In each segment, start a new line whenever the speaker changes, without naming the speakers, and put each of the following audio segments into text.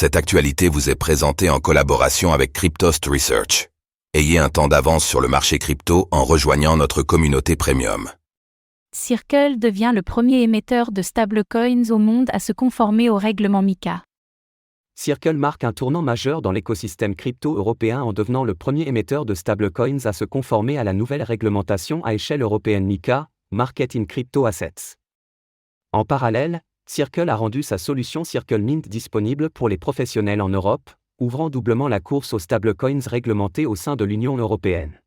Cette actualité vous est présentée en collaboration avec Cryptost Research. Ayez un temps d'avance sur le marché crypto en rejoignant notre communauté premium.
Circle devient le premier émetteur de stablecoins au monde à se conformer au règlement MiCA.
Circle marque un tournant majeur dans l'écosystème crypto européen en devenant le premier émetteur de stablecoins à se conformer à la nouvelle réglementation à échelle européenne MiCA, Market in Crypto Assets. En parallèle, Circle a rendu sa solution Circle Mint disponible pour les professionnels en Europe, ouvrant doublement la course aux stablecoins réglementés au sein de l'Union européenne.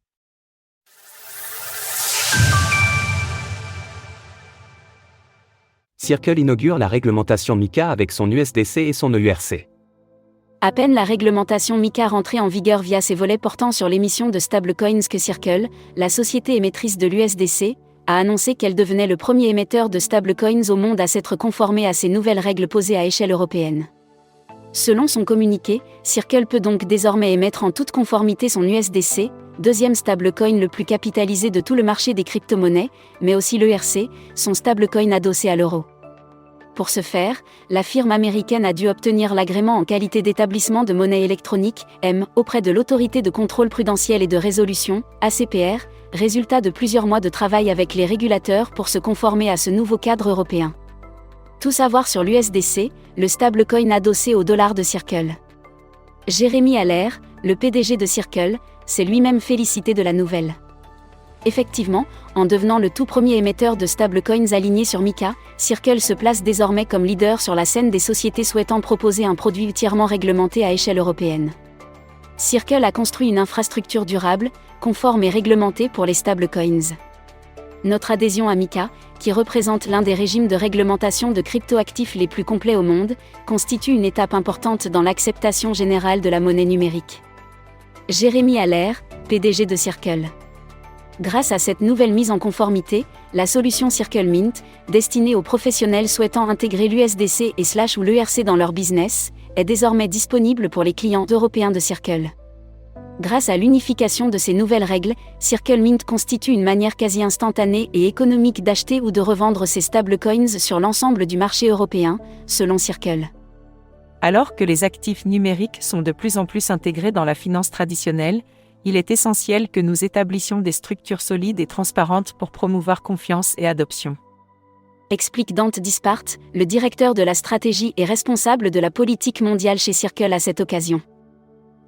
Circle inaugure la réglementation MiCA avec son USDC et son EURC.
À peine la réglementation MiCA rentrée en vigueur via ses volets portant sur l'émission de stablecoins que Circle, la société émettrice de l'USDC, a annoncé qu'elle devenait le premier émetteur de stablecoins au monde à s'être conformé à ces nouvelles règles posées à échelle européenne. Selon son communiqué, Circle peut donc désormais émettre en toute conformité son USDC, deuxième stablecoin le plus capitalisé de tout le marché des crypto-monnaies, mais aussi l'EURC, son stablecoin adossé à l'euro. Pour ce faire, la firme américaine a dû obtenir l'agrément en qualité d'établissement de monnaie électronique, (EM), auprès de l'Autorité de contrôle prudentiel et de résolution, ACPR, résultat de plusieurs mois de travail avec les régulateurs pour se conformer à ce nouveau cadre européen. Tout savoir sur l'USDC, le stablecoin adossé au dollar de Circle. Jérémy Allaire, le PDG de Circle, s'est lui-même félicité de la nouvelle. Effectivement, en devenant le tout premier émetteur de stablecoins aligné sur MiCA, Circle se place désormais comme leader sur la scène des sociétés souhaitant proposer un produit entièrement réglementé à échelle européenne. Circle a construit une infrastructure durable, conforme et réglementée pour les stablecoins. Notre adhésion à MiCA, qui représente l'un des régimes de réglementation de cryptoactifs les plus complets au monde, constitue une étape importante dans l'acceptation générale de la monnaie numérique. Jérémy Allaire, PDG de Circle. Grâce à cette nouvelle mise en conformité, la solution Circle Mint, destinée aux professionnels souhaitant intégrer l'USDC et ou l'EURC dans leur business, est désormais disponible pour les clients européens de Circle. Grâce à l'unification de ces nouvelles règles, Circle Mint constitue une manière quasi instantanée et économique d'acheter ou de revendre ces stablecoins sur l'ensemble du marché européen, selon Circle.
Alors que les actifs numériques sont de plus en plus intégrés dans la finance traditionnelle, il est essentiel que nous établissions des structures solides et transparentes pour promouvoir confiance et adoption.
Explique Dante Dispart, le directeur de la stratégie et responsable de la politique mondiale chez Circle à cette occasion.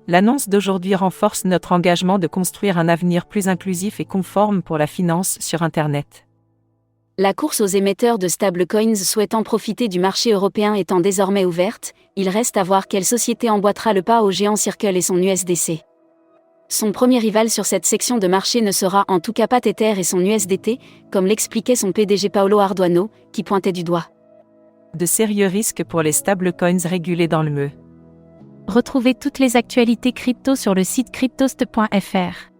L'annonce d'aujourd'hui renforce notre engagement de construire un avenir plus inclusif et conforme pour la finance sur Internet.
La course aux émetteurs de stablecoins souhaitant profiter du marché européen étant désormais ouverte, il reste à voir quelle société emboîtera le pas au géant Circle et son USDC. Son premier rival sur cette section de marché ne sera en tout cas pas Tether et son USDT, comme l'expliquait son PDG Paolo Arduano, qui pointait du doigt
de sérieux risques pour les stablecoins régulés dans le ME.
Retrouvez toutes les actualités crypto sur le site cryptost.fr.